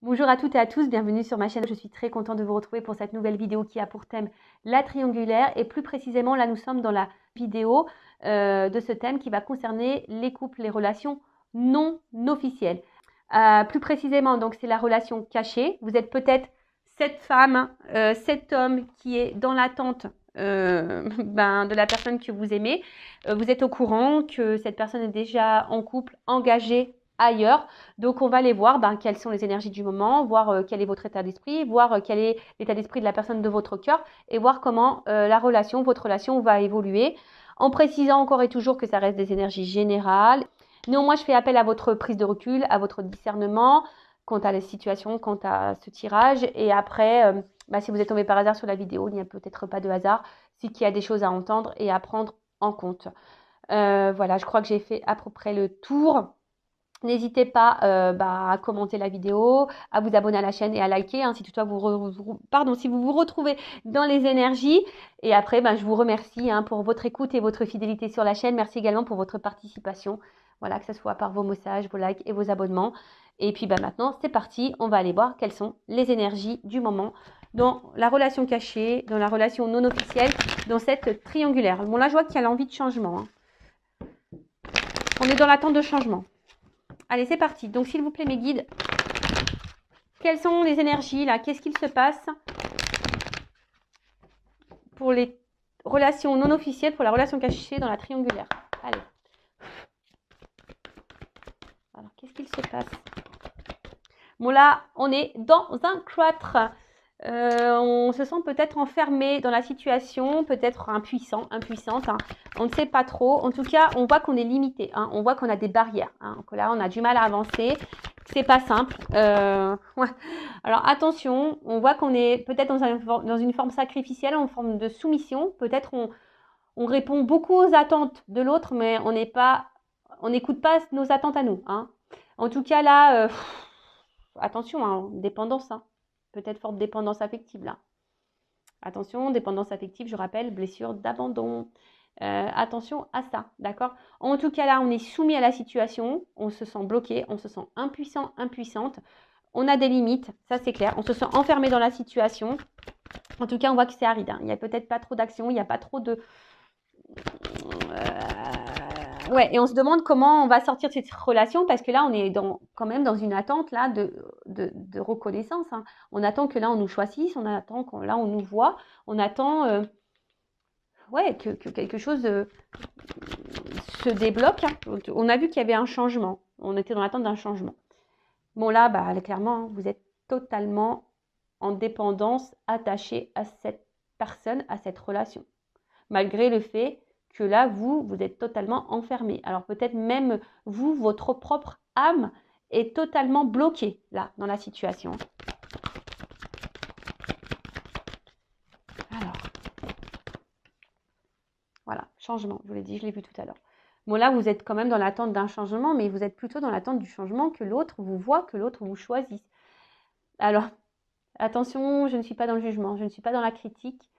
Bonjour à toutes et à tous, bienvenue sur ma chaîne. Je suis très contente de vous retrouver pour cette nouvelle vidéo qui a pour thème la triangulaire. Et plus précisément, là nous sommes dans la vidéo de ce thème qui va concerner les couples, les relations non officielles. Plus précisément, donc c'est la relation cachée. Vous êtes peut-être cette femme, cet homme qui est dans l'attente de la personne que vous aimez. Vous êtes au courant que cette personne est déjà en couple, engagée ailleurs. Donc, on va aller voir quelles sont les énergies du moment, voir quel est votre état d'esprit, voir quel est l'état d'esprit de la personne de votre cœur et voir comment votre relation va évoluer. En précisant encore et toujours que ça reste des énergies générales. Néanmoins, je fais appel à votre prise de recul, à votre discernement quant à la situation, quant à ce tirage. Et après, si vous êtes tombé par hasard sur la vidéo, il n'y a peut-être pas de hasard, c'est qu'il y a des choses à entendre et à prendre en compte. Voilà, je crois que j'ai fait à peu près le tour. N'hésitez pas à commenter la vidéo, à vous abonner à la chaîne et à liker si toutefois si vous vous retrouvez dans les énergies. Et après, je vous remercie pour votre écoute et votre fidélité sur la chaîne. Merci également pour votre participation. Voilà, que ce soit par vos messages, vos likes et vos abonnements. Et puis maintenant, c'est parti. On va aller voir quelles sont les énergies du moment dans la relation cachée, dans la relation non officielle, dans cette triangulaire. Bon, là, je vois qu'il y a l'envie de changement. On est dans l'attente de changement. Allez, c'est parti. Donc, s'il vous plaît, mes guides, quelles sont les énergies là? Qu'est-ce qu'il se passe pour les relations non officielles, pour la relation cachée dans la triangulaire? Allez. Alors, qu'est-ce qu'il se passe? Bon, là, on est dans un cloître. On se sent peut-être enfermé dans la situation, peut-être impuissante. On ne sait pas trop. En tout cas, on voit qu'on est limité. On voit qu'on a des barrières. Que là, on a du mal à avancer. C'est pas simple. Ouais. Alors attention, on voit qu'on est peut-être dans une forme sacrificielle, en forme de soumission. Peut-être on répond beaucoup aux attentes de l'autre, mais on n'écoute pas nos attentes à nous. En tout cas, là, attention, dépendance. Peut-être forte dépendance affective là. Attention, dépendance affective, je rappelle, blessure d'abandon. Attention à ça, d'accord? En tout cas là, on est soumis à la situation, on se sent bloqué, on se sent impuissant, impuissante. On a des limites, ça c'est clair. On se sent enfermé dans la situation. En tout cas, on voit que c'est aride. Il n'y a peut-être pas trop d'action, il n'y a pas trop de... Ouais, et on se demande comment on va sortir de cette relation parce que là, on est quand même dans une attente là de reconnaissance. On attend que là, on nous choisisse, on attend que là, on nous voit, on attend que quelque chose se débloque. On a vu qu'il y avait un changement. On était dans l'attente d'un changement. Bon, là, clairement, vous êtes totalement en dépendance, attaché à cette personne, à cette relation. Malgré le fait que là, vous êtes totalement enfermé. Alors peut-être même vous, votre propre âme est totalement bloquée là, dans la situation. Alors, voilà, changement, je vous l'ai dit, je l'ai vu tout à l'heure. Bon là, vous êtes quand même dans l'attente d'un changement, mais vous êtes plutôt dans l'attente du changement que l'autre vous voit, que l'autre vous choisisse. Alors, attention, je ne suis pas dans le jugement, je ne suis pas dans la critique.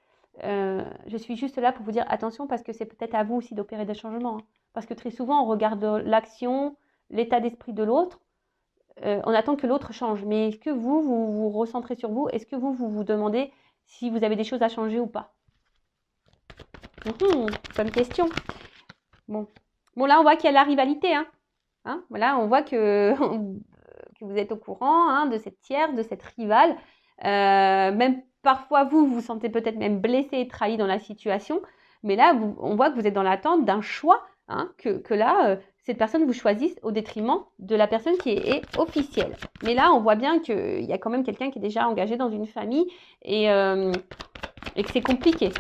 Je suis juste là pour vous dire attention parce que c'est peut-être à vous aussi d'opérer des changements. Parce que très souvent, on regarde l'action, l'état d'esprit de l'autre, on attend que l'autre change. Mais est-ce que vous recentrez sur vous? Est-ce que vous demandez si vous avez des choses à changer ou pas? Bonne question. Bon, là, on voit qu'il y a la rivalité. Voilà, on voit que vous êtes au courant de cette tierce, de cette rivale. Même parfois, vous vous sentez peut-être même blessé et trahi dans la situation. Mais là, on voit que vous êtes dans l'attente d'un choix, que là, cette personne vous choisisse au détriment de la personne qui est officielle. Mais là, on voit bien qu'il y a quand même quelqu'un qui est déjà engagé dans une famille et que c'est compliqué.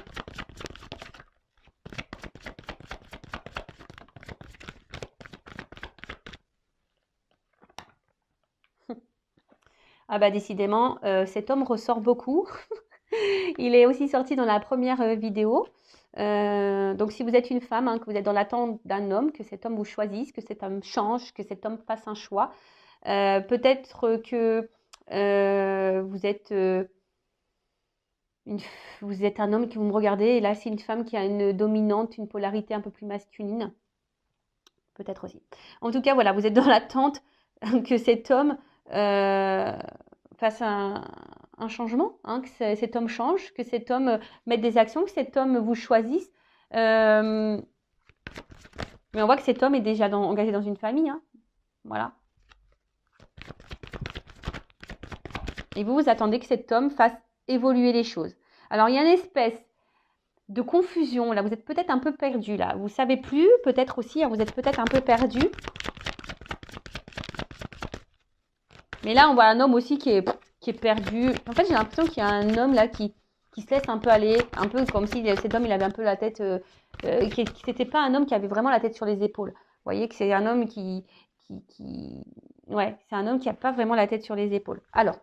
Décidément, cet homme ressort beaucoup. Il est aussi sorti dans la première vidéo. Donc, si vous êtes une femme, que vous êtes dans l'attente d'un homme, que cet homme vous choisisse, que cet homme change, que cet homme fasse un choix, peut-être que vous êtes un homme qui vous me regardez, et là, c'est une femme qui a une dominante, une polarité un peu plus masculine. Peut-être aussi. En tout cas, voilà, vous êtes dans l'attente que cet homme fasse un changement, hein, que cet homme change, que cet homme mette des actions, que cet homme vous choisisse. Mais on voit que cet homme est déjà engagé dans une famille. Hein. Voilà. Et vous attendez que cet homme fasse évoluer les choses. Alors, il y a une espèce de confusion. Là, vous êtes peut-être un peu perdu. Là, vous ne savez plus. Peut-être aussi, hein, vous êtes peut-être un peu perdu. Mais là, on voit un homme aussi qui est perdu. En fait, j'ai l'impression qu'il y a un homme là qui se laisse un peu aller. Un peu comme si cet homme, il avait un peu la tête... c'était pas un homme qui avait vraiment la tête sur les épaules. Vous voyez que c'est un homme ouais, c'est un homme qui n'a pas vraiment la tête sur les épaules. Alors,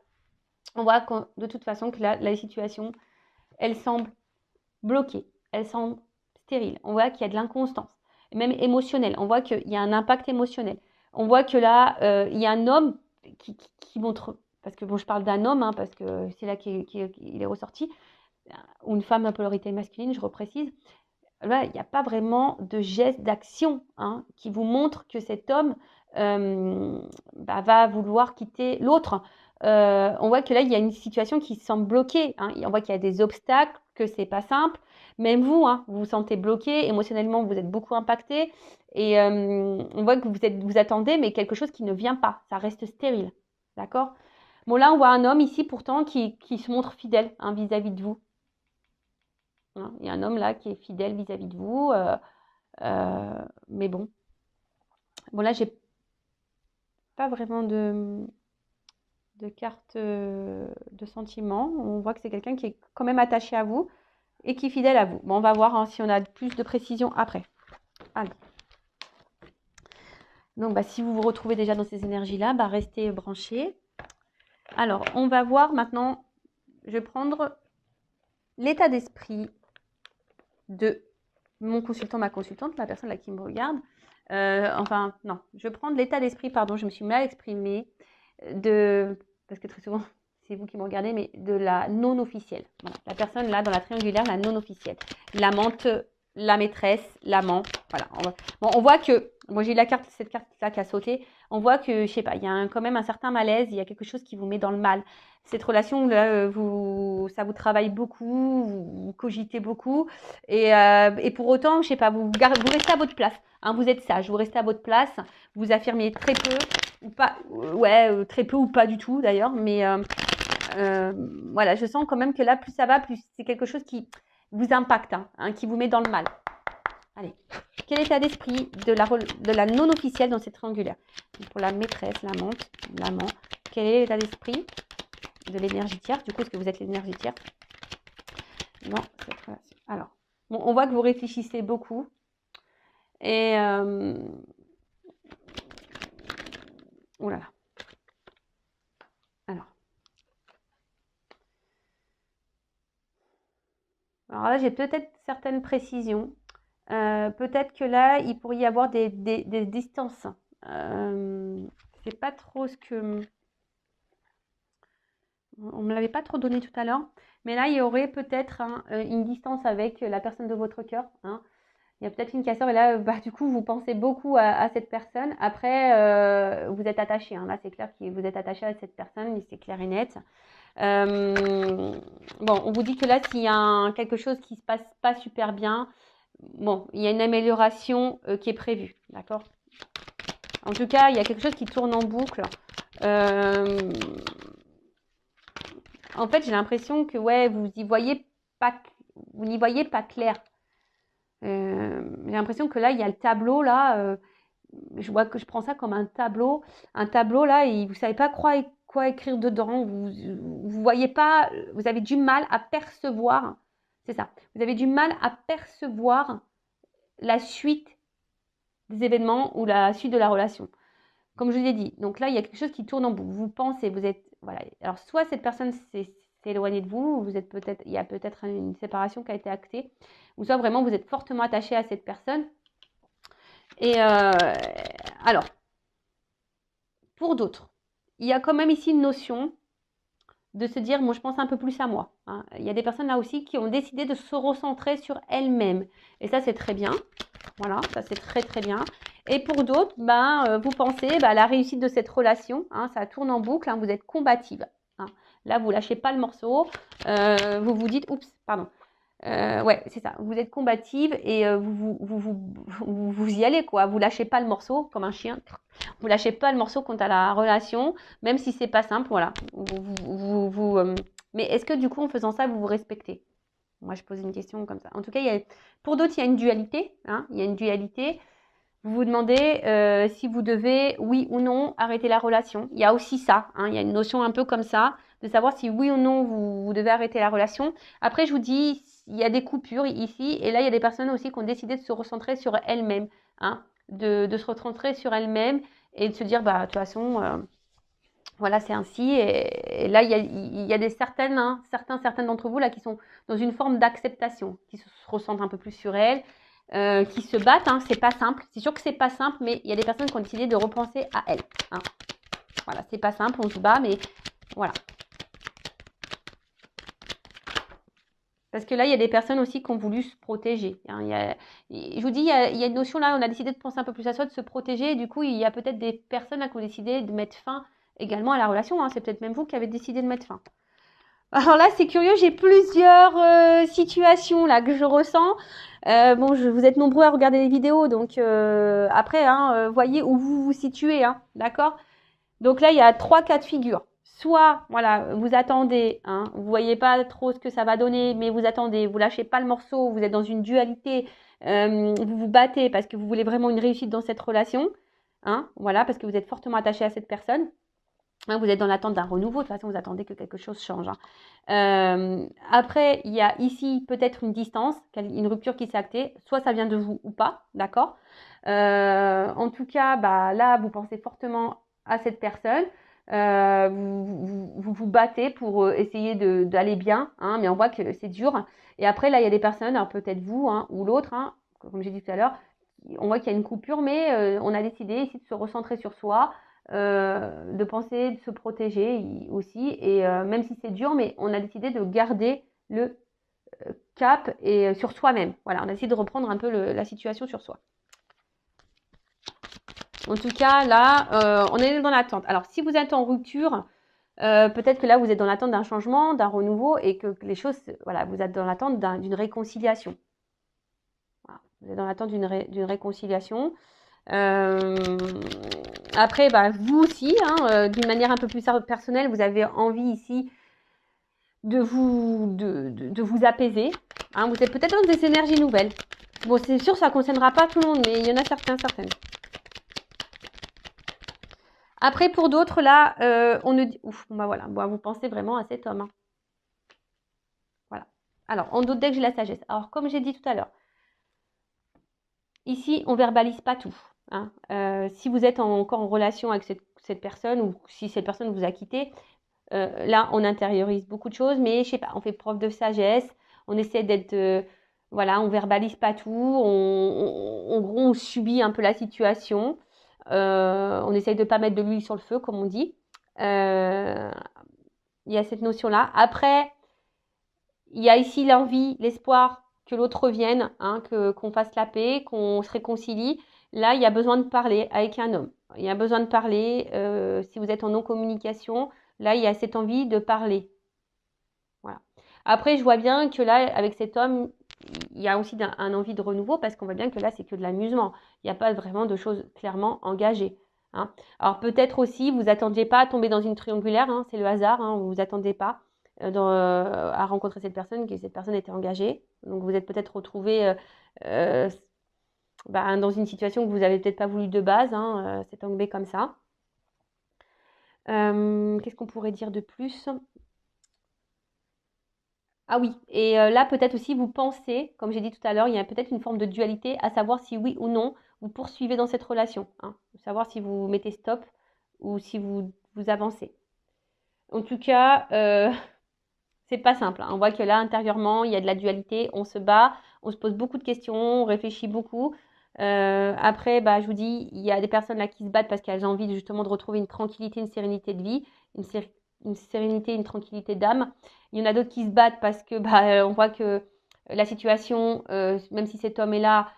on voit de toute façon que la situation, elle semble bloquée. Elle semble stérile. On voit qu'il y a de l'inconstance. Même émotionnelle. On voit qu'il y a un impact émotionnel. On voit que là, il y a un homme qui montre... Parce que bon, je parle d'un homme, hein, parce que c'est là qu'il est ressorti. Ou une femme à polarité masculine, je reprécise. Là, il n'y a pas vraiment de geste d'action hein, qui vous montre que cet homme va vouloir quitter l'autre. On voit que là, il y a une situation qui semble bloquée. Hein. On voit qu'il y a des obstacles, que c'est pas simple. Même vous, hein, vous vous sentez bloqué. Émotionnellement, vous êtes beaucoup impacté. Et on voit que vous attendez, mais quelque chose qui ne vient pas. Ça reste stérile. D'accord ? Bon, là, on voit un homme ici, pourtant, qui se montre fidèle hein, vis-à-vis de vous. Hein, il y a un homme là qui est fidèle vis-à-vis de vous. Mais bon. Bon, là, j'ai pas vraiment de carte de sentiment. On voit que c'est quelqu'un qui est quand même attaché à vous et qui est fidèle à vous. Bon, on va voir hein, si on a plus de précision après. Allez. Donc, si vous vous retrouvez déjà dans ces énergies-là, restez branchés. Alors, on va voir maintenant, je vais prendre l'état d'esprit de mon consultant, ma consultante, la personne là qui me regarde. Enfin, non, je vais prendre l'état d'esprit, pardon, je me suis mal exprimée, parce que très souvent, c'est vous qui me regardez, mais de la non-officielle. Voilà, la personne là, dans la triangulaire, la non-officielle. L'amante, la maîtresse, l'amant, voilà. On voit que, moi j'ai cette carte-là qui a sauté, on voit que, je sais pas, il y a quand même un certain malaise, il y a quelque chose qui vous met dans le mal. Cette relation-là, ça vous travaille beaucoup, vous cogitez beaucoup, et pour autant, je sais pas, vous restez à votre place. Hein, vous êtes sage, vous restez à votre place, vous affirmez très peu, ou pas, très peu ou pas du tout d'ailleurs, mais voilà, je sens quand même que là, plus ça va, plus c'est quelque chose qui vous impacte, hein, qui vous met dans le mal. Allez, quel état d'esprit de la non-officielle dans cette triangulaire? Pour la maîtresse, l'amante, l'amant, quel est l'état d'esprit de l'énergie tierce? Du coup, est-ce que vous êtes l'énergie tierce? Non, cette relation. Alors, bon, on voit que vous réfléchissez beaucoup. Et oh là là. Alors là, j'ai peut-être certaines précisions. Peut-être que là, il pourrait y avoir des distances. C'est pas trop ce que... On ne me l'avait pas trop donné tout à l'heure. Mais là, il y aurait peut-être une distance avec la personne de votre cœur. Hein. Il y a peut-être une cassure. Et là, du coup, vous pensez beaucoup à cette personne. Après, vous êtes attaché. Hein. Là, c'est clair que vous êtes attaché à cette personne. C'est clair et net. Bon, on vous dit que là, s'il y a quelque chose qui se passe pas super bien, bon, il y a une amélioration qui est prévue, d'accord? En tout cas, il y a quelque chose qui tourne en boucle. En fait, j'ai l'impression que ouais, vous n'y voyez pas clair. J'ai l'impression que là, il y a le tableau là. Je prends ça comme un tableau là, et vous savez pas quoi écrire dedans. Vous voyez pas, vous avez du mal à percevoir. C'est ça. Vous avez du mal à percevoir la suite des événements ou la suite de la relation. Comme je vous ai dit, donc là, il y a quelque chose qui tourne en boucle. Vous pensez, vous êtes, voilà. Alors, soit cette personne s'est éloignée de vous, il y a peut-être une séparation qui a été actée, ou soit vraiment vous êtes fortement attaché à cette personne. Et alors, pour d'autres, il y a quand même ici une notion de se dire, moi je pense un peu plus à moi. Hein. Il y a des personnes là aussi qui ont décidé de se recentrer sur elles-mêmes. Et ça, c'est très bien. Voilà, ça c'est très très bien. Et pour d'autres, vous pensez à la réussite de cette relation. Hein, ça tourne en boucle, hein, vous êtes combative. hein. Là, vous lâchez pas le morceau. Vous vous dites, oups, pardon. Ouais, c'est ça. Vous êtes combative et vous y allez, quoi. Vous lâchez pas le morceau comme un chien. Vous lâchez pas le morceau quant à la relation, même si c'est pas simple, voilà. Mais est-ce que du coup, en faisant ça, vous vous respectez? Moi, je pose une question comme ça. En tout cas, pour d'autres, il y a une dualité, hein. Il y a une dualité. Vous vous demandez si vous devez, oui ou non, arrêter la relation. Il y a aussi ça, hein. Il y a une notion un peu comme ça, de savoir si oui ou non vous devez arrêter la relation. Après, je vous dis, il y a des coupures ici, et là, il y a des personnes aussi qui ont décidé de se recentrer sur elles-mêmes, hein, de se recentrer sur elles-mêmes et de se dire, bah, de toute façon, voilà, c'est ainsi. Et là, il y a certaines, hein, certaines d'entre vous là qui sont dans une forme d'acceptation, qui se ressentent un peu plus sur elles, qui se battent. Hein, c'est pas simple. C'est sûr que c'est pas simple, mais il y a des personnes qui ont décidé de repenser à elles. Hein. Voilà, c'est pas simple, on se bat, mais voilà. Parce que là, il y a des personnes aussi qui ont voulu se protéger. Hein. Je vous dis, il y a une notion là, on a décidé de penser un peu plus à soi, de se protéger. Et du coup, il y a peut-être des personnes là qui ont décidé de mettre fin également à la relation. Hein. C'est peut-être même vous qui avez décidé de mettre fin. Alors là, c'est curieux, j'ai plusieurs situations là que je ressens. Bon, vous êtes nombreux à regarder les vidéos, donc après, hein, voyez où vous vous situez, hein, d'accord? Donc là, il y a 3 cas de figure. Soit, voilà, vous attendez, hein, vous voyez pas trop ce que ça va donner, mais vous attendez, vous lâchez pas le morceau, vous êtes dans une dualité, vous vous battez parce que vous voulez vraiment une réussite dans cette relation, hein, voilà, parce que vous êtes fortement attaché à cette personne. Hein, vous êtes dans l'attente d'un renouveau, de toute façon, vous attendez que quelque chose change. Hein. Après, il y a ici peut-être une distance, une rupture qui s'est actée, soit ça vient de vous ou pas, d'accord? En tout cas, bah, là, vous pensez fortement à cette personne. Vous battez pour essayer d'aller bien, hein, mais on voit que c'est dur. Et après, là, il y a des personnes, alors peut-être vous hein, ou l'autre, hein, comme j'ai dit tout à l'heure, on voit qu'il y a une coupure, mais on a décidé ici de se recentrer sur soi, de penser, de se protéger aussi. Et même si c'est dur, mais on a décidé de garder le cap et sur soi-même. Voilà, on a décidé de reprendre un peu la situation sur soi. En tout cas, là, on est dans l'attente. Alors, si vous êtes en rupture, peut-être que là, vous êtes dans l'attente d'un changement, d'un renouveau et que les choses, voilà, vous êtes dans l'attente d'une réconciliation. Voilà, vous êtes dans l'attente d'une réconciliation. Après, bah, vous aussi, hein, d'une manière un peu plus personnelle, vous avez envie ici de vous apaiser. Hein, vous êtes peut-être dans des énergies nouvelles. Bon, c'est sûr, ça ne concernera pas tout le monde, mais il y en a certaines. Après, pour d'autres, là, on ne dit... Ouf, bah voilà, bon, vous pensez vraiment à cet homme. Hein. Voilà. Alors, en d'autres decks, j'ai la sagesse. Alors, comme j'ai dit tout à l'heure, ici, on verbalise pas tout. Hein. Si vous êtes encore en relation avec cette personne ou si cette personne vous a quitté, là, on intériorise beaucoup de choses, mais je sais pas, on fait preuve de sagesse, on essaie d'être... voilà, on verbalise pas tout, on subit un peu la situation. On essaye de ne pas mettre de l'huile sur le feu, comme on dit. Il y a cette notion-là. Après, il y a ici l'envie, l'espoir que l'autre revienne, hein, qu'on fasse la paix, qu'on se réconcilie. Là, il y a besoin de parler avec un homme. Il y a besoin de parler. Si vous êtes en non-communication, là, il y a cette envie de parler. Voilà. Après, je vois bien que là, avec cet homme, il y a aussi un envie de renouveau parce qu'on voit bien que là, c'est que de l'amusement. Il n'y a pas vraiment de choses clairement engagées. Hein. Alors peut-être aussi, vous n'attendiez pas à tomber dans une triangulaire, hein, c'est le hasard, hein, vous ne vous attendez pas à rencontrer cette personne, que cette personne était engagée. Donc vous êtes peut-être retrouvé dans une situation que vous n'avez peut-être pas voulu de base, hein, c'est tombé comme ça. Qu'est-ce qu'on pourrait dire de plus ? Ah oui, et là peut-être aussi vous pensez, comme j'ai dit tout à l'heure, il y a peut-être une forme de dualité, à savoir si oui ou non vous poursuivez dans cette relation, hein, savoir si vous mettez stop ou si vous avancez. En tout cas, c'est pas simple. Hein. On voit que là intérieurement, il y a de la dualité, on se bat, on se pose beaucoup de questions, on réfléchit beaucoup. Après, je vous dis, il y a des personnes là qui se battent parce qu'elles ont envie justement de retrouver une tranquillité, une sérénité de vie, une sérénité, une tranquillité d'âme. Il y en a d'autres qui se battent parce que on voit que la situation, même si cet homme est là,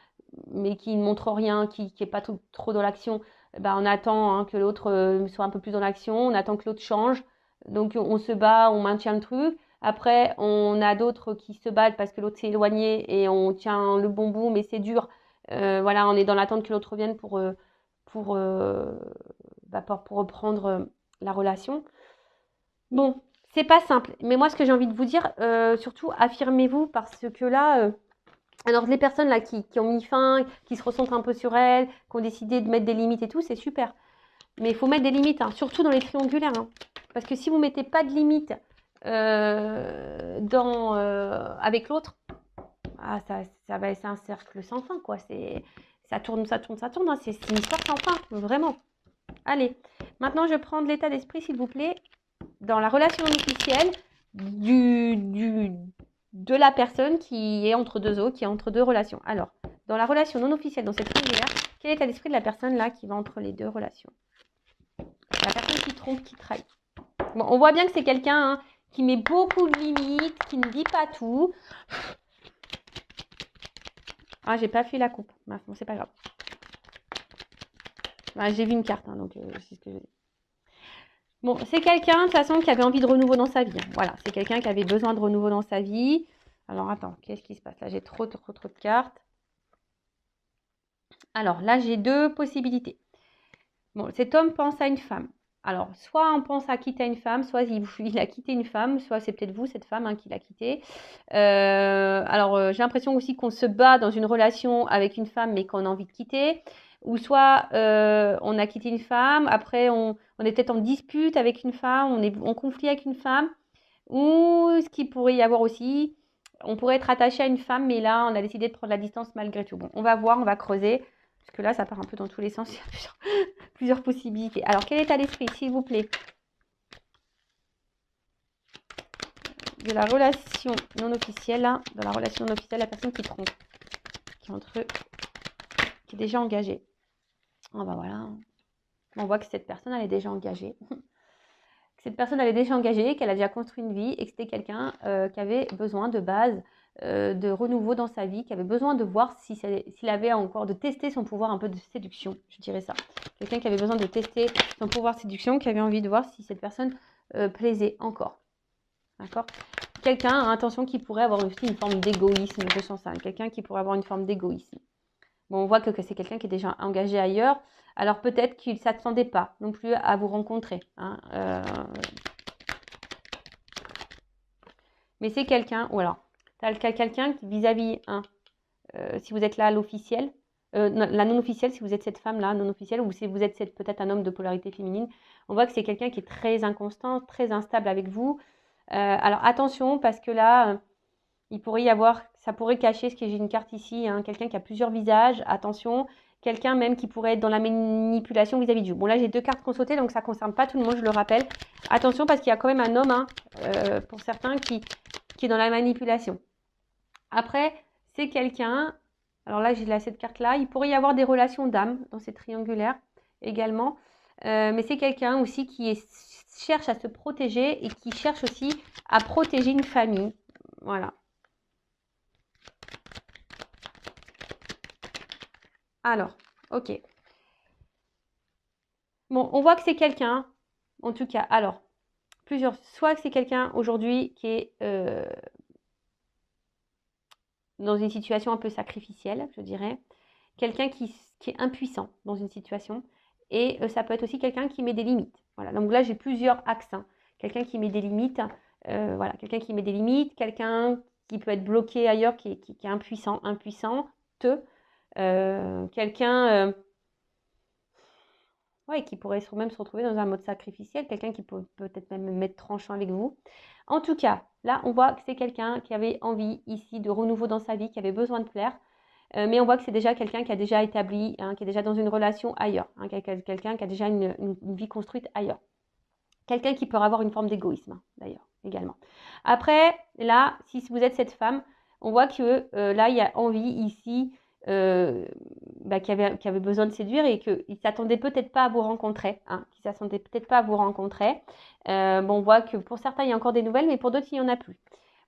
mais qui ne montre rien, qui n'est pas trop dans l'action, on attend hein, que l'autre soit un peu plus dans l'action, on attend que l'autre change. Donc, on se bat, on maintient le truc. Après, on a d'autres qui se battent parce que l'autre s'est éloigné et on tient le bon bout, mais c'est dur. Voilà, on est dans l'attente que l'autre revienne pour, euh, pour reprendre la relation. Bon, c'est pas simple. Mais moi, ce que j'ai envie de vous dire, surtout, affirmez-vous parce que là, alors les personnes là qui ont mis fin, qui se recentrent un peu sur elles, qui ont décidé de mettre des limites et tout, c'est super. Mais il faut mettre des limites, hein, surtout dans les triangulaires. Hein. Parce que si vous ne mettez pas de limites avec l'autre, ça va être un cercle sans fin, quoi. Ça tourne, ça tourne, ça tourne. Hein. C'est une histoire sans fin, vraiment. Allez, maintenant je prends de l'état d'esprit, s'il vous plaît, dans la relation officielle de la personne qui est entre deux eaux, qui est entre deux relations. Alors, dans la relation non officielle, dans cette triangulaire, quel est l'état d'esprit de la personne là qui va entre les deux relations? La personne qui trompe, qui trahit. Bon, on voit bien que c'est quelqu'un qui met beaucoup de limites, qui ne dit pas tout. Ah, j'ai pas fait la coupe. Bon, c'est pas grave. J'ai vu une carte, donc c'est ce que j'ai dit. Bon, c'est quelqu'un, de toute façon, qui avait envie de renouveau dans sa vie. Voilà, c'est quelqu'un qui avait besoin de renouveau dans sa vie. Alors, attends, qu'est-ce qui se passe? Là, j'ai trop de cartes. Alors, là, j'ai deux possibilités. Bon, cet homme pense à une femme. Alors, soit on pense à quitter une femme, soit il a quitté une femme, soit c'est peut-être vous, cette femme, qui l'a quitté. J'ai l'impression aussi qu'on se bat dans une relation avec une femme, mais qu'on a envie de quitter. Ou soit on a quitté une femme, après on est peut-être en dispute avec une femme, on est en conflit avec une femme. Ou ce qu'il pourrait y avoir aussi, on pourrait être attaché à une femme, mais là, on a décidé de prendre la distance malgré tout. Bon, on va voir, on va creuser. Parce que là, ça part un peu dans tous les sens. Il y a plusieurs possibilités. Alors, quel état d'esprit, s'il vous plaît, de la relation non officielle, hein, dans la relation non officielle, la personne qui trompe, qui est déjà engagée. Oh, bah voilà. On voit que cette personne, elle est déjà engagée. Cette personne, elle est déjà engagée, qu'elle a déjà construit une vie et que c'était quelqu'un qui avait besoin de base de renouveau dans sa vie, qui avait besoin de voir s'il avait encore, de tester son pouvoir un peu de séduction, je dirais ça. Quelqu'un qui avait besoin de tester son pouvoir de séduction, qui avait envie de voir si cette personne plaisait encore. D'accord? Quelqu'un, attention, qui pourrait avoir aussi une forme d'égoïsme, je sens ça. Quelqu'un qui pourrait avoir une forme d'égoïsme. Bon, on voit que c'est quelqu'un qui est déjà engagé ailleurs. Alors peut-être qu'il ne s'attendait pas non plus à vous rencontrer. Hein, mais c'est quelqu'un, ou alors, tu as quelqu'un qui vis-à-vis, si vous êtes là à l'officiel, la non-officielle, si vous êtes cette femme-là, non-officielle, ou si vous êtes peut-être un homme de polarité féminine, on voit que c'est quelqu'un qui est très inconstant, très instable avec vous. Alors attention, parce que là, il pourrait y avoir, ça pourrait cacher, ce que j'ai une carte ici, quelqu'un qui a plusieurs visages, attention, quelqu'un même qui pourrait être dans la manipulation vis-à-vis de vous. Bon là j'ai deux cartes qu'on sautait, donc ça ne concerne pas tout le monde, je le rappelle. Attention parce qu'il y a quand même un homme, pour certains, qui est dans la manipulation. Après, c'est quelqu'un, alors là j'ai cette carte-là, il pourrait y avoir des relations d'âme dans ces triangulaires également, mais c'est quelqu'un aussi qui cherche à se protéger et qui cherche aussi à protéger une famille. Voilà. Alors, ok. Bon, on voit que c'est quelqu'un, en tout cas, alors, soit que c'est quelqu'un aujourd'hui qui est dans une situation un peu sacrificielle, je dirais, quelqu'un qui est impuissant dans une situation, et ça peut être aussi quelqu'un qui met des limites. Voilà, donc là j'ai plusieurs axes. Quelqu'un qui met des limites, voilà, quelqu'un qui met des limites, quelqu'un qui peut être bloqué ailleurs, qui est impuissante, quelqu'un qui pourrait même se retrouver dans un mode sacrificiel, quelqu'un qui peut peut-être même mettre tranchant avec vous. En tout cas, là, on voit que c'est quelqu'un qui avait envie ici de renouveau dans sa vie, qui avait besoin de plaire, mais on voit que c'est déjà quelqu'un qui a déjà établi, qui est déjà dans une relation ailleurs, quelqu'un qui a déjà une vie construite ailleurs. Quelqu'un qui peut avoir une forme d'égoïsme, d'ailleurs, également. Après, là, si vous êtes cette femme, on voit que là, il y a envie ici qui avait besoin de séduire et qu'il ne s'attendait peut-être pas à vous rencontrer. Qu'il ne s'attendait peut-être pas à vous rencontrer. On voit que pour certains, il y a encore des nouvelles, mais pour d'autres, il n'y en a plus.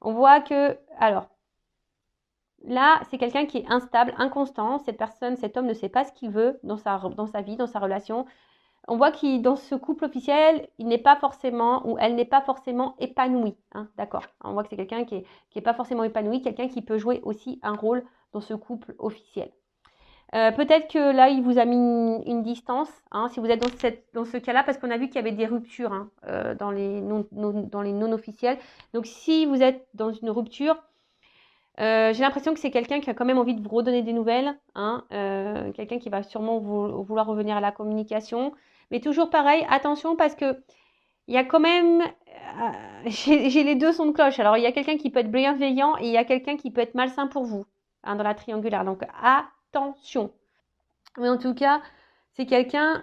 On voit que, alors, là, c'est quelqu'un qui est instable, inconstant. Cette personne, cet homme ne sait pas ce qu'il veut dans sa vie, dans sa relation. On voit qu'il dans ce couple officiel, il n'est pas forcément ou elle n'est pas forcément épanouie. Hein, d'accord. On voit que c'est quelqu'un qui est pas forcément épanoui, quelqu'un qui peut jouer aussi un rôle dans ce couple officiel. Peut-être que là, il vous a mis une distance, hein, si vous êtes dans ce cas-là, parce qu'on a vu qu'il y avait des ruptures hein, dans les non officiels. Donc, si vous êtes dans une rupture, j'ai l'impression que c'est quelqu'un qui a quand même envie de vous redonner des nouvelles, hein, quelqu'un qui va sûrement vouloir revenir à la communication. Mais toujours pareil, attention parce que il y a quand même, j'ai les deux sons de cloche. Alors, il y a quelqu'un qui peut être bienveillant et il y a quelqu'un qui peut être malsain pour vous hein, dans la triangulaire. Donc, attention. Mais en tout cas, c'est quelqu'un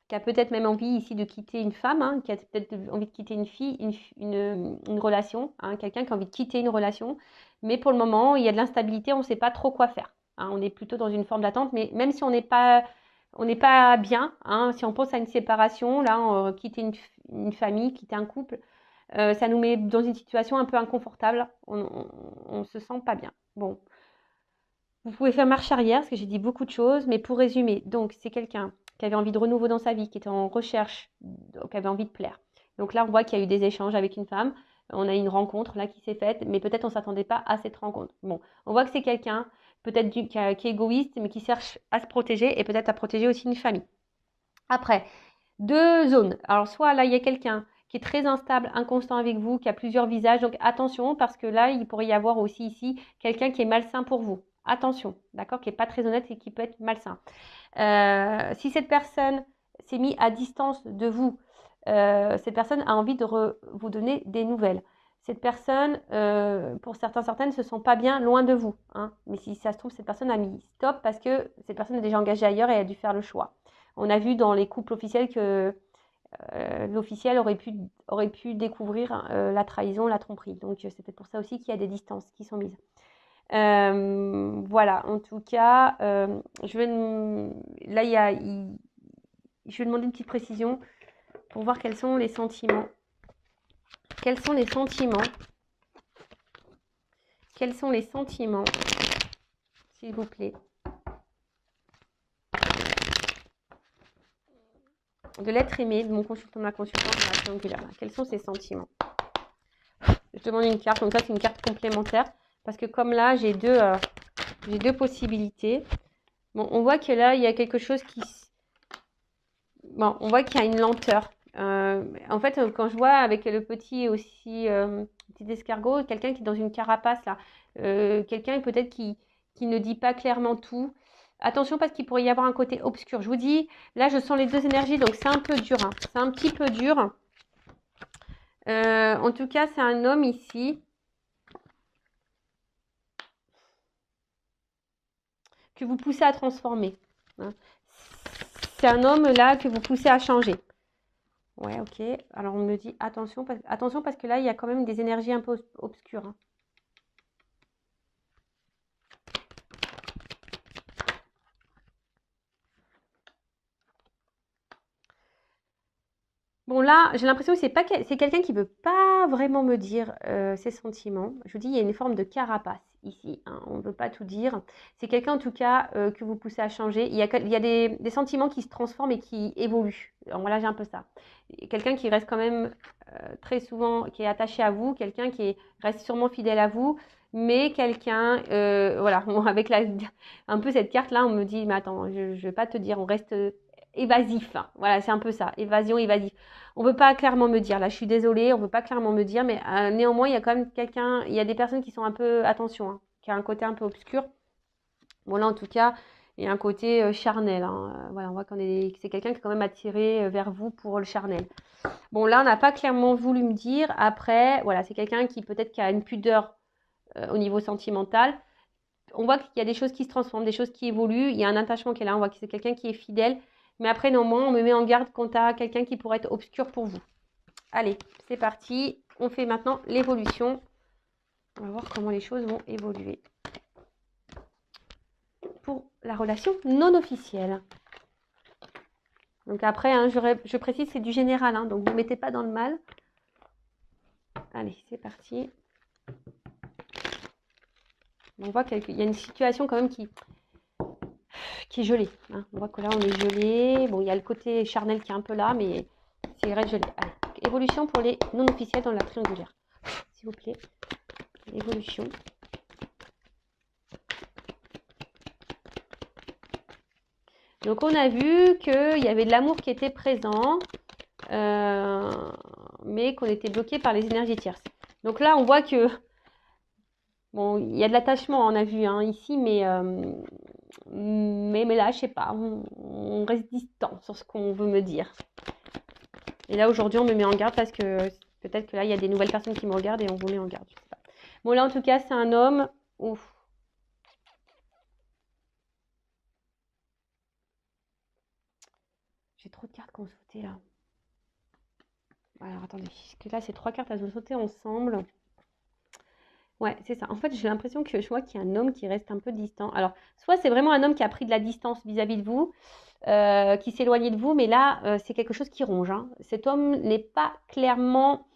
qui a peut-être même envie ici de quitter une femme, hein, qui a peut-être envie de quitter une fille, une relation, hein, quelqu'un qui a envie de quitter une relation. Mais pour le moment, il y a de l'instabilité, on ne sait pas trop quoi faire. Hein, on est plutôt dans une forme d'attente, mais même si on n'est pas bien, hein, si on pense à une séparation, là, quitter une famille, quitter un couple, ça nous met dans une situation un peu inconfortable. On se sent pas bien. Bon, vous pouvez faire marche arrière, parce que j'ai dit beaucoup de choses, mais pour résumer, donc c'est quelqu'un qui avait envie de renouveau dans sa vie, qui était en recherche, qui avait envie de plaire. Donc là, on voit qu'il y a eu des échanges avec une femme, on a eu une rencontre là qui s'est faite, mais peut-être on ne s'attendait pas à cette rencontre. Bon, on voit que c'est quelqu'un peut-être qui est égoïste, mais qui cherche à se protéger et peut-être à protéger aussi une famille. Après, deux zones. Alors soit là, il y a quelqu'un qui est très instable, inconstant avec vous, qui a plusieurs visages. Donc attention, parce que là, il pourrait y avoir aussi ici quelqu'un qui est malsain pour vous. Attention, d'accord, qui n'est pas très honnête et qui peut être malsain. Si cette personne s'est mise à distance de vous, cette personne a envie de vous donner des nouvelles. Cette personne, pour certaines, ne se sent pas bien loin de vous. Hein. Mais si ça se trouve, cette personne a mis stop parce que cette personne est déjà engagée ailleurs et a dû faire le choix. On a vu dans les couples officiels que l'officiel aurait pu découvrir la trahison, la tromperie. Donc c'est peut-être pour ça aussi qu'il y a des distances qui sont mises. Voilà, en tout cas, je vais demander une petite précision pour voir quels sont les sentiments. Quels sont les sentiments? Quels sont les sentiments, s'il vous plaît, de l'être aimé, de mon consultant, de ma consultante, de la triangulaire. Quels sont ces sentiments? Je demande une carte, donc ça c'est une carte complémentaire, parce que comme là, j'ai deux possibilités. Bon, on voit que là, il y a quelque chose qui... Bon, on voit qu'il y a une lenteur. En fait, quand je vois avec le petit aussi, petit escargot, quelqu'un qui est dans une carapace là, quelqu'un peut-être qui ne dit pas clairement tout. Attention parce qu'il pourrait y avoir un côté obscur. Je vous dis, là je sens les deux énergies, donc c'est un peu dur. Hein. C'est un petit peu dur. En tout cas, c'est un homme ici que vous poussez à transformer. Hein. C'est un homme là que vous poussez à changer. Ouais, ok. Alors, on me dit attention parce que là, il y a quand même des énergies un peu obscures. Hein. Bon, là, j'ai l'impression que c'est quelqu'un qui ne veut pas vraiment me dire ses sentiments. Je vous dis, il y a une forme de carapace ici. Hein, on ne veut pas tout dire. C'est quelqu'un, en tout cas, que vous poussez à changer. Il y a des sentiments qui se transforment et qui évoluent. Alors, voilà, j'ai un peu ça. Quelqu'un qui reste quand même très souvent, qui est attaché à vous. Quelqu'un qui reste sûrement fidèle à vous. Mais quelqu'un, voilà, avec un peu cette carte-là, on me dit, mais attends, je ne vais pas te dire, on reste évasif. Voilà, c'est un peu ça, évasion, évasif. On ne veut pas clairement me dire, là je suis désolée, on ne veut pas clairement me dire, mais néanmoins, il y a quand même quelqu'un, il y a des personnes qui sont un peu, attention, hein, qui a un côté un peu obscur. Bon là, en tout cas, il y a un côté charnel. Hein. Voilà, on voit c'est quelqu'un qui est quand même attiré vers vous pour le charnel. Bon là, on n'a pas clairement voulu me dire. Après, voilà, c'est quelqu'un qui peut-être qui a une pudeur au niveau sentimental. On voit qu'il y a des choses qui se transforment, des choses qui évoluent. Il y a un attachement qui est là. On voit que c'est quelqu'un qui est fidèle. Mais après, néanmoins, on me met en garde quant à quelqu'un qui pourrait être obscur pour vous. Allez, c'est parti. On fait maintenant l'évolution. On va voir comment les choses vont évoluer. Pour la relation non officielle. Donc après, hein, je précise, c'est du général. Hein, donc ne vous mettez pas dans le mal. Allez, c'est parti. On voit qu'il y a une situation quand même qui qui est gelé. Hein. On voit que là, on est gelé. Bon, il y a le côté charnel qui est un peu là, mais c'est reste gelé. Allez, évolution pour les non officiels dans la triangulaire. S'il vous plaît. Évolution. Donc, on a vu qu'il y avait de l'amour qui était présent, mais qu'on était bloqué par les énergies tierces. Donc là, on voit que, bon, il y a de l'attachement, on a vu hein, ici, mais là, je sais pas, on reste distant sur ce qu'on veut me dire. Et là, aujourd'hui, on me met en garde parce que peut-être que là, il y a des nouvelles personnes qui me regardent et on vous met en garde, je sais pas. Bon, là, en tout cas, c'est un homme. Ouf. J'ai trop de cartes qu'on sauter là. Alors, attendez, parce que là, c'est 3 cartes à se sauter ensemble. Ouais, c'est ça. En fait, j'ai l'impression que je vois qu'il y a un homme qui reste un peu distant. Alors, soit c'est vraiment un homme qui a pris de la distance vis-à-vis de vous, qui s'est éloigné de vous, mais là, c'est quelque chose qui ronge. Hein. Cet homme n'est pas clairement...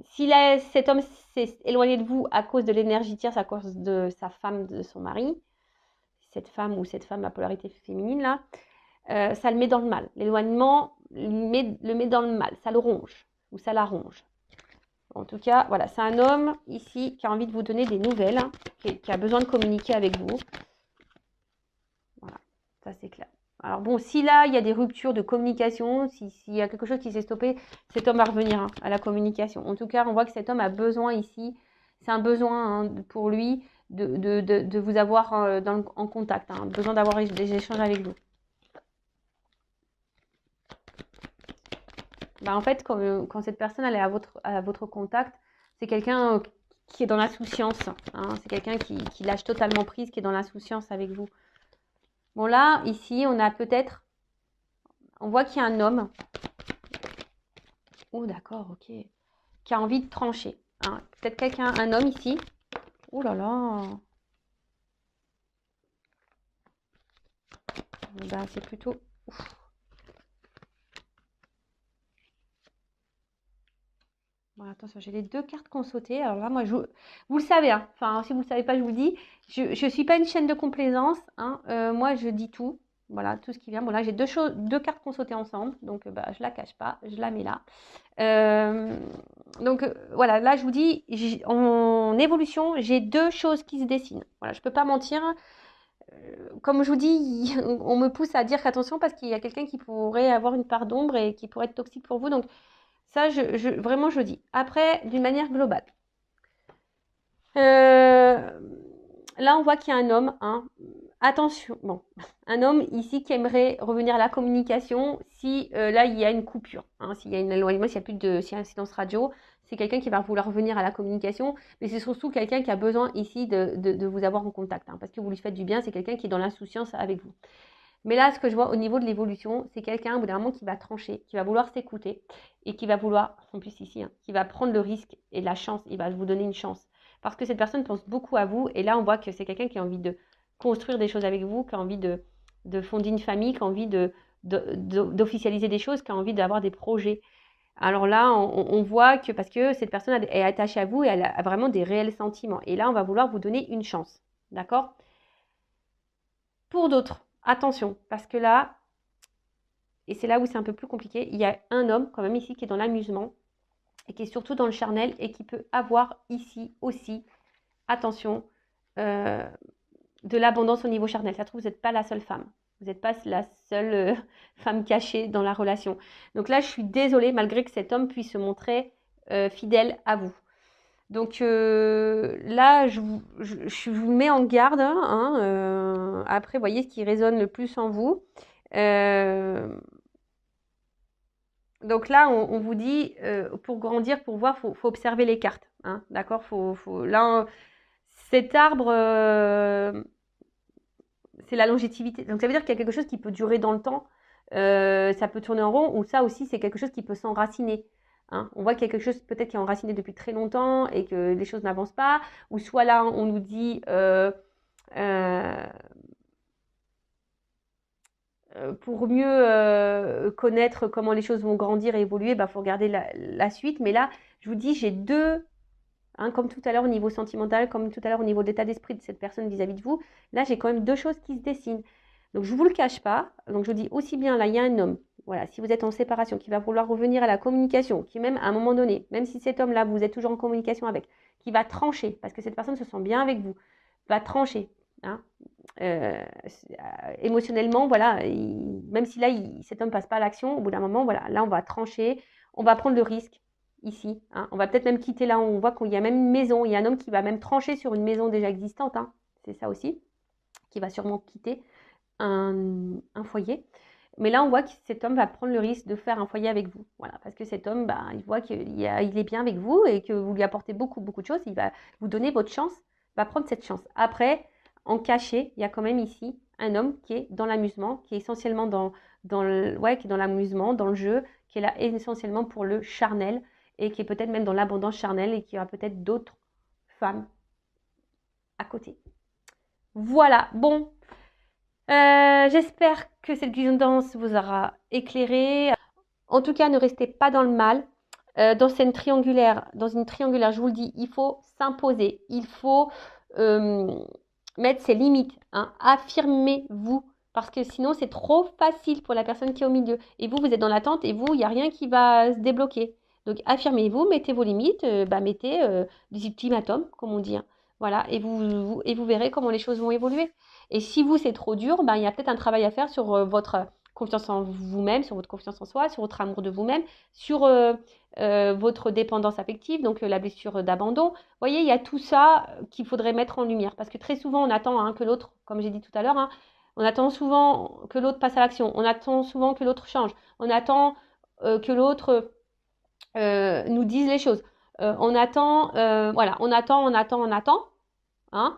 si cet homme s'est éloigné de vous à cause de l'énergie tierce, à cause de sa femme, de son mari, cette femme ou cette femme à polarité féminine, là, ça le met dans le mal. L'éloignement le met dans le mal, ça le ronge ou ça la ronge. En tout cas, voilà, c'est un homme ici qui a envie de vous donner des nouvelles, hein, qui a besoin de communiquer avec vous. Voilà, ça c'est clair. Alors bon, si là, il y a des ruptures de communication, s'il y a quelque chose qui s'est stoppé, cet homme va revenir hein, à la communication. En tout cas, on voit que cet homme a besoin ici, c'est un besoin hein, pour lui de vous avoir en contact, hein, besoin d'avoir des échanges avec vous. Bah, en fait, quand cette personne elle est à votre contact, c'est quelqu'un qui est dans l'insouciance. Hein, c'est quelqu'un qui lâche totalement prise, qui est dans l'insouciance avec vous. Bon, là, ici, on a peut-être... On voit qu'il y a un homme. Oh, d'accord, ok. Qui a envie de trancher. Hein. Peut-être un homme ici. Oh là là. Bah, c'est plutôt... Ouf. Voilà, attention, j'ai les 2 cartes qu'on sautait. Alors là, moi, vous le savez, hein. Enfin, si vous ne le savez pas, je vous le dis. Je ne suis pas une chaîne de complaisance. Hein. Moi, je dis tout. Voilà, tout ce qui vient. Bon, là, j'ai 2 cartes qu'on sautait ensemble. Donc, bah, je ne la cache pas. Je la mets là. Donc, voilà, là, je vous dis, en évolution, j'ai 2 choses qui se dessinent. Voilà, je ne peux pas mentir. Comme je vous dis, on me pousse à dire qu'attention parce qu'il y a quelqu'un qui pourrait avoir une part d'ombre et qui pourrait être toxique pour vous. Donc, ça, vraiment, je dis. Après, d'une manière globale. Là, on voit qu'il y a un homme. Hein. Attention, bon, un homme ici qui aimerait revenir à la communication si là, il y a une coupure. Hein, s'il y a un éloignement, s'il y a un silence radio, c'est quelqu'un qui va vouloir revenir à la communication. Mais c'est surtout quelqu'un qui a besoin ici de vous avoir en contact. Hein, parce que vous lui faites du bien, c'est quelqu'un qui est dans l'insouciance avec vous. Mais là, ce que je vois au niveau de l'évolution, c'est quelqu'un, au bout d'un moment, qui va trancher, qui va vouloir s'écouter et qui va vouloir, en plus ici, hein, qui va prendre le risque et la chance, il va vous donner une chance. Parce que cette personne pense beaucoup à vous et là, on voit que c'est quelqu'un qui a envie de construire des choses avec vous, qui a envie de fonder une famille, qui a envie d'officialiser des choses, qui a envie d'avoir des projets. Alors là, on voit que parce que cette personne est attachée à vous et elle a vraiment des réels sentiments. Et là, on va vouloir vous donner une chance. D'accord ? Pour d'autres, attention, parce que là, et c'est là où c'est un peu plus compliqué, il y a un homme quand même ici qui est dans l'amusement et qui est surtout dans le charnel et qui peut avoir ici aussi, attention, de l'abondance au niveau charnel. Ça se trouve, vous n'êtes pas la seule femme. Vous n'êtes pas la seule femme cachée dans la relation. Donc là, je suis désolée, malgré que cet homme puisse se montrer fidèle à vous. Donc là, je vous mets en garde. Hein, après, voyez ce qui résonne le plus en vous. Donc là, on vous dit, pour grandir, pour voir, faut observer les cartes. Hein, d'accord, là, cet arbre, c'est la longévité. Donc ça veut dire qu'il y a quelque chose qui peut durer dans le temps. Ça peut tourner en rond, ou ça aussi, c'est quelque chose qui peut s'enraciner. Hein. On voit qu'il y a quelque chose peut-être qui est enraciné depuis très longtemps et que les choses n'avancent pas. Ou soit là, on nous dit pour mieux connaître comment les choses vont grandir et évoluer, il faut regarder la suite. Mais là, je vous dis, j'ai 2 hein, comme tout à l'heure au niveau sentimental, comme tout à l'heure au niveau de l'état d'esprit de cette personne vis-à-vis de vous. Là, j'ai quand même deux choses qui se dessinent. Donc, je ne vous le cache pas. Donc, je vous dis aussi bien, là, il y a un homme, voilà, si vous êtes en séparation, qui va vouloir revenir à la communication, qui même à un moment donné, même si cet homme-là, vous êtes toujours en communication avec, qui va trancher, parce que cette personne se sent bien avec vous, va trancher, hein, émotionnellement, voilà, même si là, cet homme passe pas à l'action, au bout d'un moment, voilà, là, on va trancher, on va prendre le risque ici, hein, on va peut-être même quitter là, on voit qu'il y a même une maison, il y a un homme qui va même trancher sur une maison déjà existante, hein, c'est ça aussi, qui va sûrement quitter un foyer. Mais là, on voit que cet homme va prendre le risque de faire un foyer avec vous. Voilà, parce que cet homme, bah, il voit qu'il est bien avec vous et que vous lui apportez beaucoup, beaucoup de choses. Il va vous donner votre chance, il va prendre cette chance. Après, en caché, il y a quand même ici un homme qui est dans l'amusement, qui est essentiellement qui est dans l'amusement, dans le jeu, qui est là essentiellement pour le charnel et qui est peut-être même dans l'abondance charnelle et qui aura peut-être d'autres femmes à côté. Voilà, bon, j'espère que cette guidance vous aura éclairé. En tout cas, ne restez pas dans le mal. Dans une triangulaire, je vous le dis, il faut s'imposer. Il faut mettre ses limites. Hein. Affirmez-vous. Parce que sinon, c'est trop facile pour la personne qui est au milieu. Et vous, vous êtes dans l'attente et vous, il n'y a rien qui va se débloquer. Donc, affirmez-vous, mettez vos limites, mettez des ultimatums, comme on dit. Hein. Voilà, et vous verrez comment les choses vont évoluer. Et si vous, c'est trop dur, il y a peut-être un travail à faire sur votre confiance en vous-même, sur votre confiance en soi, sur votre amour de vous-même, sur votre dépendance affective, donc la blessure d'abandon. Vous voyez, il y a tout ça qu'il faudrait mettre en lumière. Parce que très souvent, on attend hein, que l'autre, comme j'ai dit tout à l'heure, hein, on attend souvent que l'autre passe à l'action. On attend souvent que l'autre change. On attend que l'autre nous dise les choses. Voilà, on attend. Hein,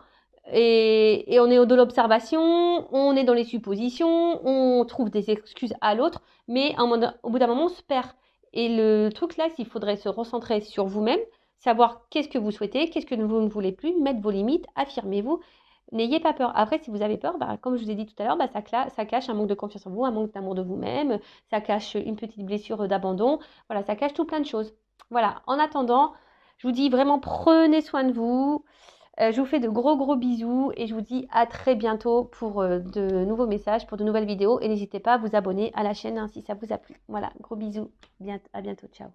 et on est de l'observation, on est dans les suppositions, on trouve des excuses à l'autre, mais au bout d'un moment, on se perd. Et le truc là, il faudrait se recentrer sur vous-même, savoir qu'est-ce que vous souhaitez, qu'est-ce que vous ne voulez plus, mettre vos limites, affirmez-vous. N'ayez pas peur. Après, si vous avez peur, comme je vous ai dit tout à l'heure, ça cache un manque de confiance en vous, un manque d'amour de vous-même, ça cache une petite blessure d'abandon. Voilà, ça cache tout plein de choses. Voilà, en attendant, je vous dis vraiment, prenez soin de vous. Je vous fais de gros gros bisous et je vous dis à très bientôt pour de nouveaux messages, pour de nouvelles vidéos. Et n'hésitez pas à vous abonner à la chaîne hein, si ça vous a plu. Voilà, gros bisous. À bientôt. Ciao.